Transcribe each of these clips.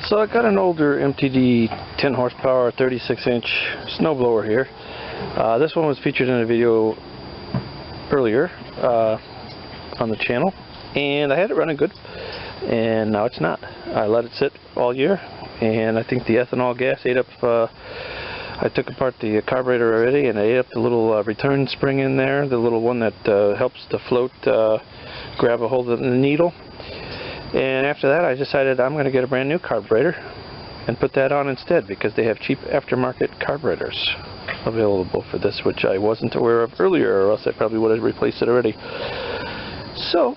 So I got an older MTD 10 horsepower 36-inch snowblower here. This one was featured in a video earlier on the channel, and I had it running good, and now it's not. I let it sit all year, and I think the ethanol gas ate up, I took apart the carburetor already, and I ate up the little return spring in there, the little one that helps the float grab a hold of the needle. And after that I decided I'm going to get a brand new carburetor and put that on instead, because they have cheap aftermarket carburetors available for this, which I wasn't aware of earlier, or else I probably would have replaced it already. So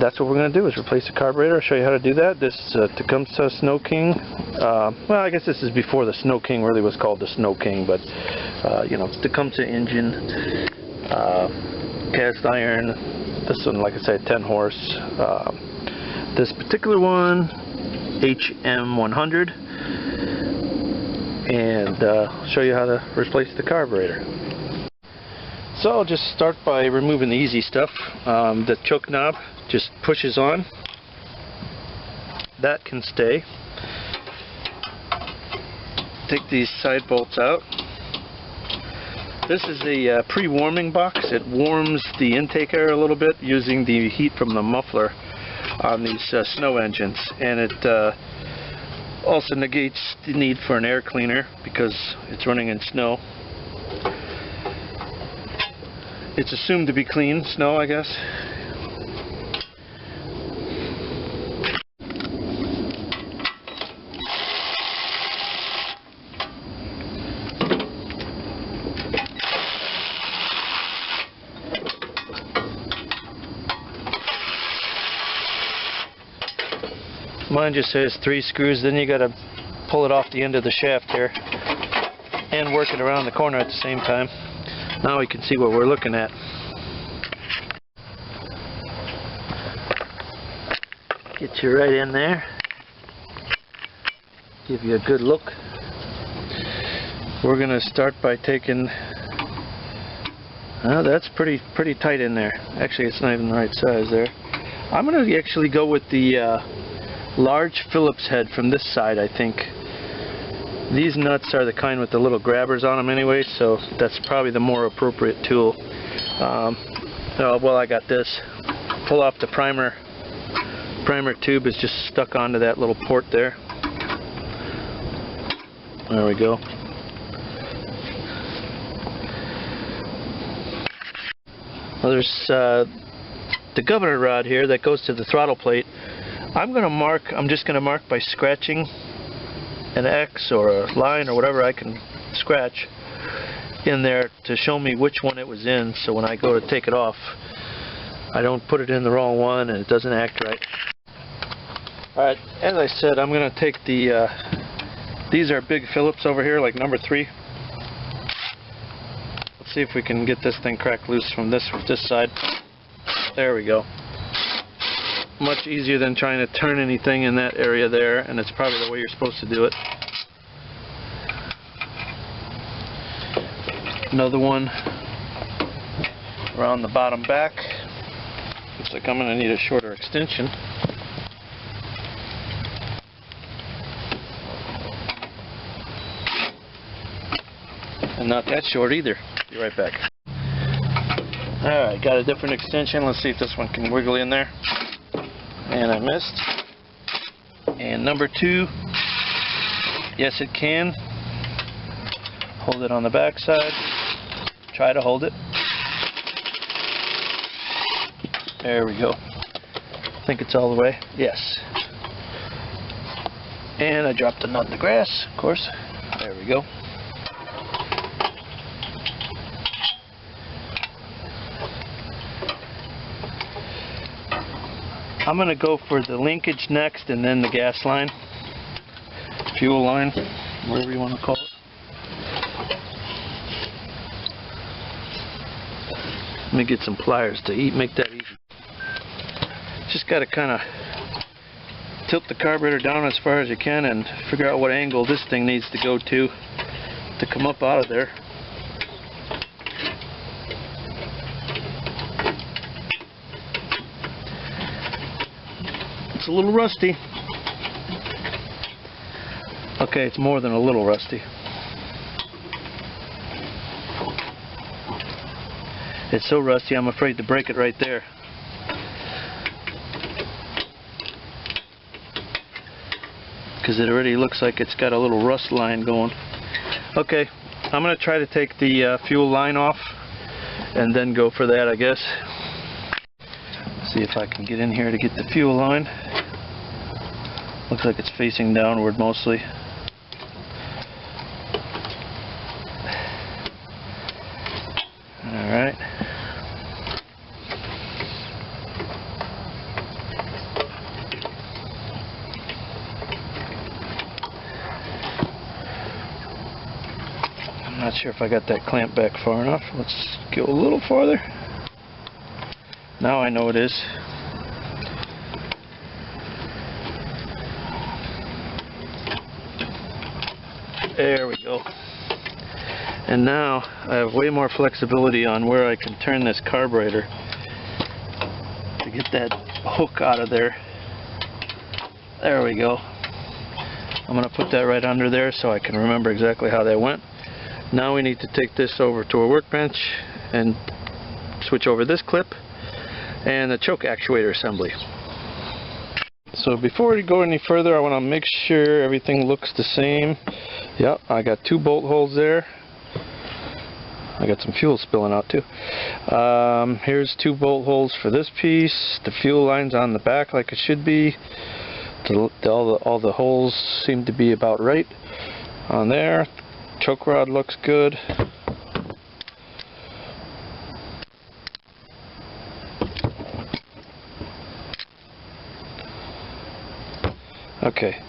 that's what we're going to do, is replace the carburetor. I'll show you how to do that. This Tecumseh Snow King. Well, I guess this is before the Snow King really was called the Snow King, but you know, Tecumseh engine, cast iron. This one, like I said, 10 horse. This particular one, HM100, and I'll show you how to replace the carburetor. So I'll just start by removing the easy stuff. The choke knob just pushes on. That can stay. Take these side bolts out. This is a pre-warming box. It warms the intake air a little bit using the heat from the muffler on these snow engines, and it also negates the need for an air cleaner because it's running in snow. It's assumed to be clean snow, I guess. Mine just says 3 screws, then you gotta pull it off the end of the shaft here and work it around the corner at the same time. Now we can see what we're looking at. Get you right in there. Give you a good look. We're gonna start by taking, that's pretty tight in there. Actually, it's not even the right size there. I'm gonna actually go with the large Phillips head from this side, I think. These nuts are the kind with the little grabbers on them anyway, so that's probably the more appropriate tool. Well, I got this. Pull off the primer. Primer tube is just stuck onto that little port there. There we go. Well, there's the governor rod here that goes to the throttle plate. I'm just going to mark by scratching an X or a line or whatever I can scratch in there to show me which one it was in, so when I go to take it off I don't put it in the wrong one and it doesn't act right. Alright, as I said, I'm going to take the these are big Phillips over here, like number 3. Let's see if we can get this thing cracked loose from this side. There we go. Much easier than trying to turn anything in that area there, and it's probably the way you're supposed to do it. Another one around the bottom back. Looks like I'm going to need a shorter extension. And not that short either. Be right back. Alright, got a different extension. Let's see if this one can wiggle in there. And I missed. And number 2, yes it can. Hold it on the back side. Try to hold it. There we go. I think it's all the way. Yes. And I dropped a nut in the grass, of course. There we go. I'm going to go for the linkage next, and then the gas line, fuel line, whatever you want to call it. Let me get some pliers to make that easy. Just got to kind of tilt the carburetor down as far as you can and figure out what angle this thing needs to go to come up out of there. It's a little rusty. Okay, it's more than a little rusty. It's so rusty I'm afraid to break it right there. Because it already looks like it's got a little rust line going. Okay, I'm going to try to take the fuel line off and then go for that, I guess. See if I can get in here to get the fuel line. Looks like it's facing downward mostly. Alright. I'm not sure if I got that clamp back far enough. Let's go a little farther. Now I know it is. There we go. And now I have way more flexibility on where I can turn this carburetor to get that hook out of there. There we go. I'm going to put that right under there so I can remember exactly how that went. Now we need to take this over to a workbench and switch over this clip and the choke actuator assembly. So before we go any further, I want to make sure everything looks the same. Yep, I got 2 bolt holes there. I got some fuel spilling out too. Here's 2 bolt holes for this piece. The fuel line's on the back like it should be. All the holes seem to be about right on there. Choke rod looks good. Okay,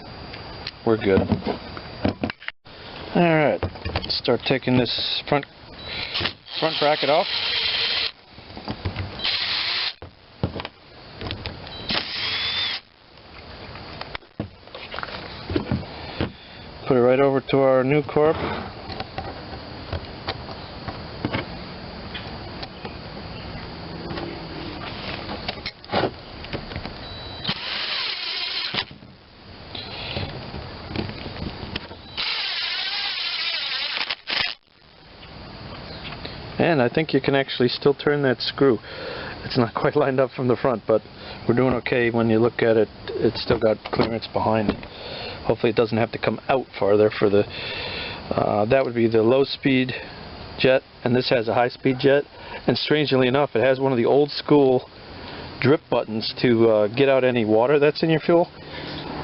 we're good. Alright, start taking this front bracket off. Put it right over to our new Carb. And I think you can actually still turn that screw. It's not quite lined up from the front, but we're doing okay. When you look at it, it's still got clearance behind it. Hopefully it doesn't have to come out farther for the that would be the low speed jet, and this has a high speed jet. And strangely enough, it has one of the old school drip buttons to get out any water that's in your fuel.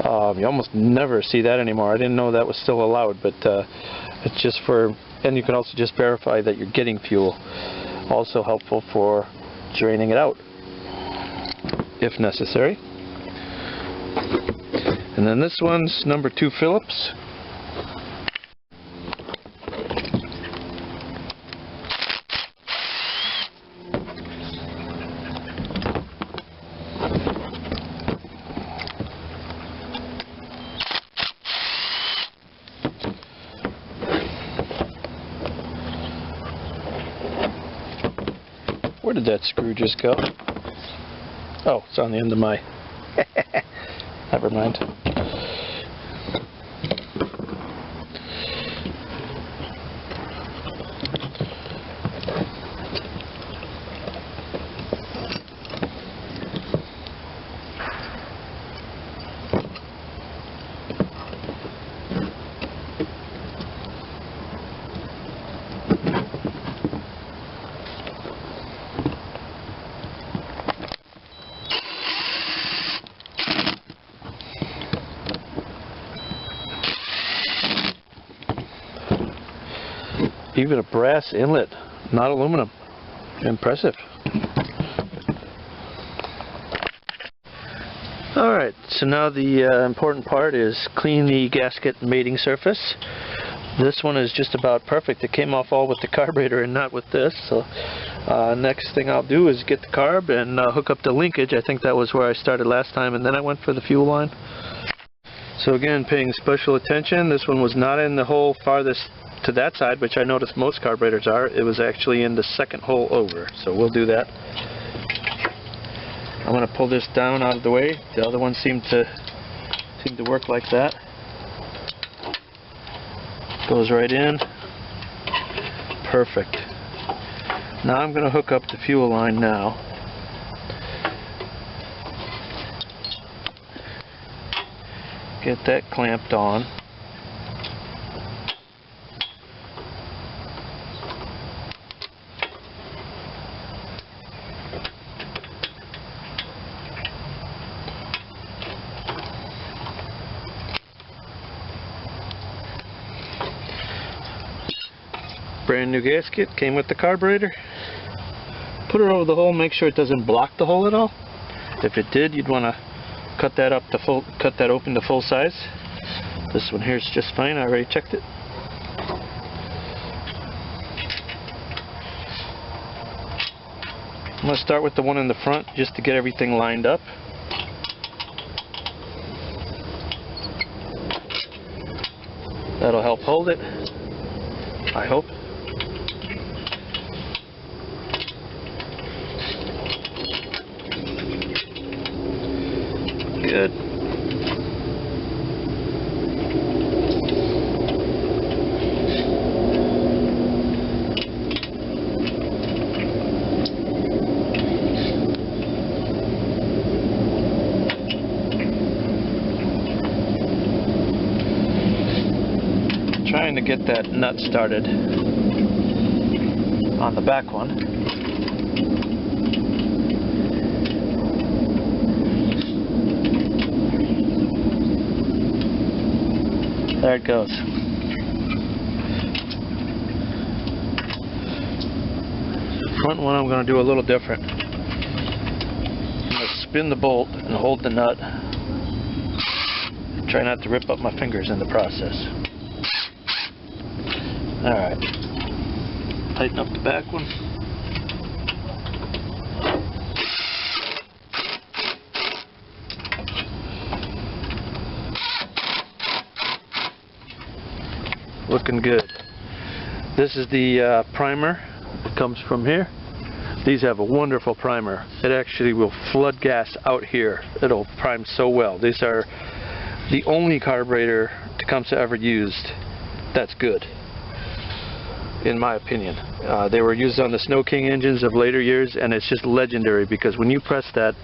You almost never see that anymore. I didn't know that was still allowed, but it's just for, and you can also just verify that you're getting fuel. Also helpful for draining it out if necessary. And then this one's number 2 Phillips. Where did that screw just go? Oh, it's on the end of my... Never mind. Even a brass inlet, not aluminum. Impressive. Alright, so now the important part is clean the gasket mating surface. This one is just about perfect. It came off all with the carburetor and not with this. So next thing I'll do is get the carb and hook up the linkage. I think that was where I started last time, and then I went for the fuel line. So again, paying special attention, this one was not in the hole farthest to that side, which I noticed most carburetors are. It was actually in the second hole over, so we'll do that. I'm going to pull this down out of the way. The other one seemed to work like that. Goes right in. Perfect. Now I'm going to hook up the fuel line now. Get that clamped on. Brand new gasket, came with the carburetor. Put it over the hole, make sure it doesn't block the hole at all. If it did, you'd want to cut that open to full size. This one here is just fine, I already checked it. I'm going to start with the one in the front just to get everything lined up. That'll help hold it, I hope. Good. Trying to get that nut started on the back one. There it goes. Front one I'm going to do a little different. I'm going to spin the bolt and hold the nut. Try not to rip up my fingers in the process. Alright. Tighten up the back one. Looking good. This is the primer that comes from here. These have a wonderful primer. It actually will flood gas out here. It'll prime so well. These are the only carburetor Tecumseh ever used that's good, in my opinion. They were used on the Snow King engines of later years, and it's just legendary because when you press that,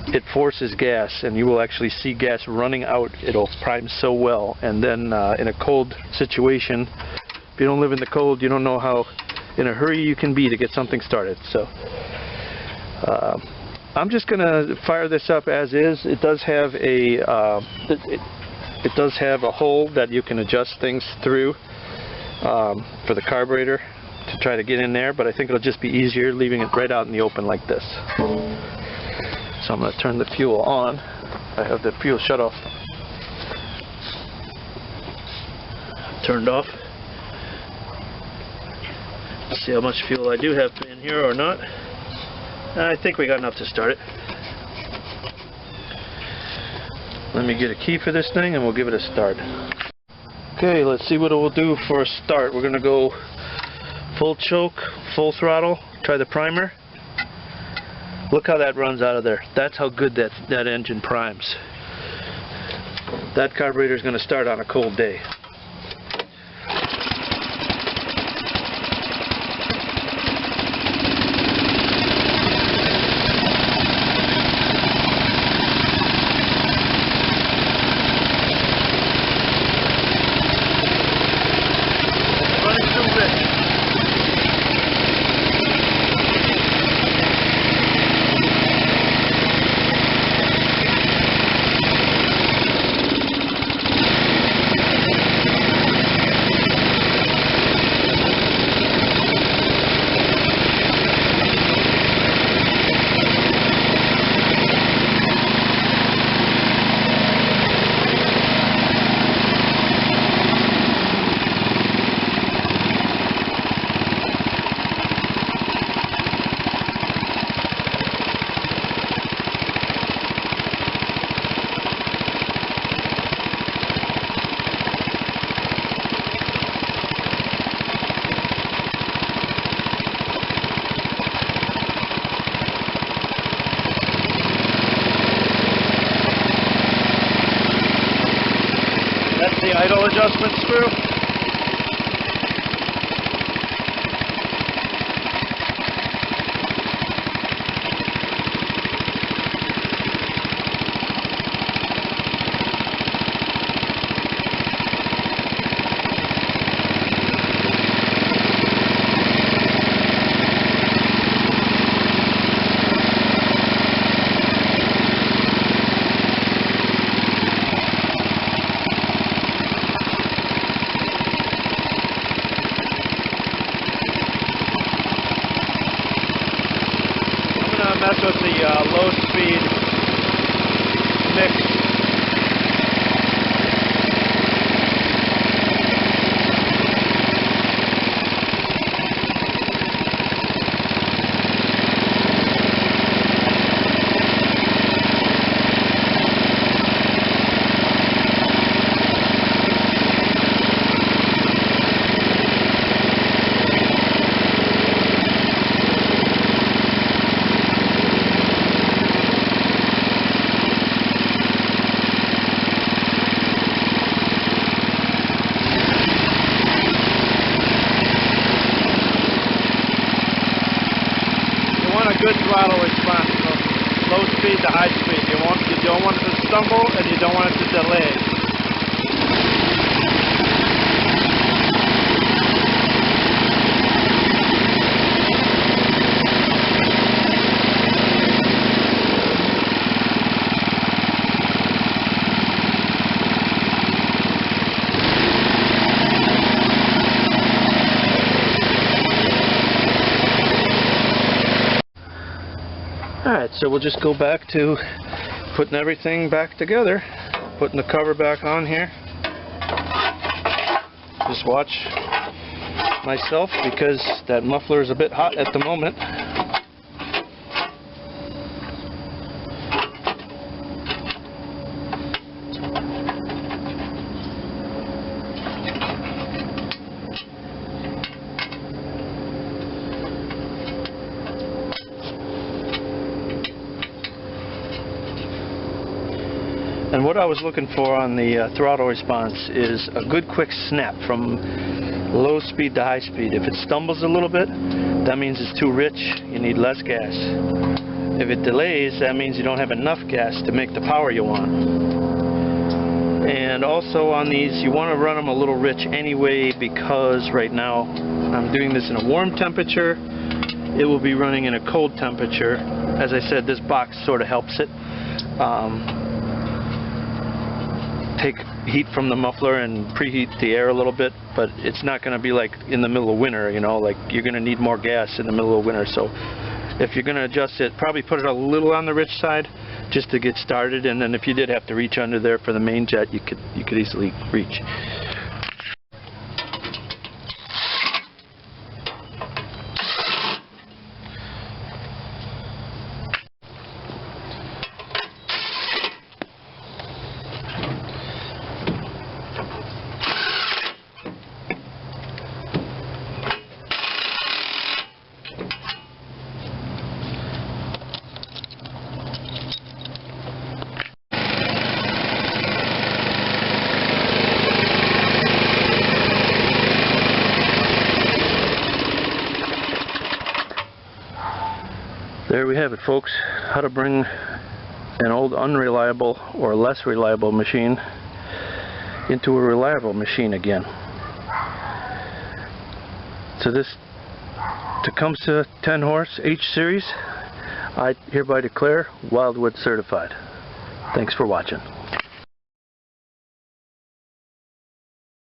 it forces gas, and you will actually see gas running out. It'll prime so well, and then in a cold situation, if you don't live in the cold, you don't know how in a hurry you can be to get something started. So I'm just gonna fire this up as is. It does have a it does have a hole that you can adjust things through for the carburetor to try to get in there, but I think it'll just be easier leaving it right out in the open like this. So I'm going to turn the fuel on. I have the fuel shut off turned off. See how much fuel I do have in here or not. I think we got enough to start it. Let me get a key for this thing and we'll give it a start. Okay, let's see what it will do for a start. We're going to go full choke, full throttle, try the primer. Look how that runs out of there. That's how good that engine primes. That carburetor is going to start on a cold day. The idle adjustment screw. speed to high speed. You don't want it to stumble and you don't want it to delay. Alright, so we'll just go back to putting everything back together, putting the cover back on here. Just watch myself because that muffler is a bit hot at the moment. And what I was looking for on the throttle response is a good quick snap from low speed to high speed. If it stumbles a little bit, that means it's too rich, you need less gas. If it delays, that means you don't have enough gas to make the power you want. And also on these, you want to run them a little rich anyway, because right now I'm doing this in a warm temperature. It will be running in a cold temperature. As I said, this box sort of helps it. Take heat from the muffler and preheat the air a little bit, but it's not going to be like in the middle of winter, you know, like you're going to need more gas in the middle of winter. So if you're going to adjust it, probably put it a little on the rich side just to get started, and then if you did have to reach under there for the main jet, you could easily reach. There we have it, folks. How to bring an old unreliable or less reliable machine into a reliable machine again. So this Tecumseh 10 horse H series, I hereby declare Wildwood certified. Thanks for watching.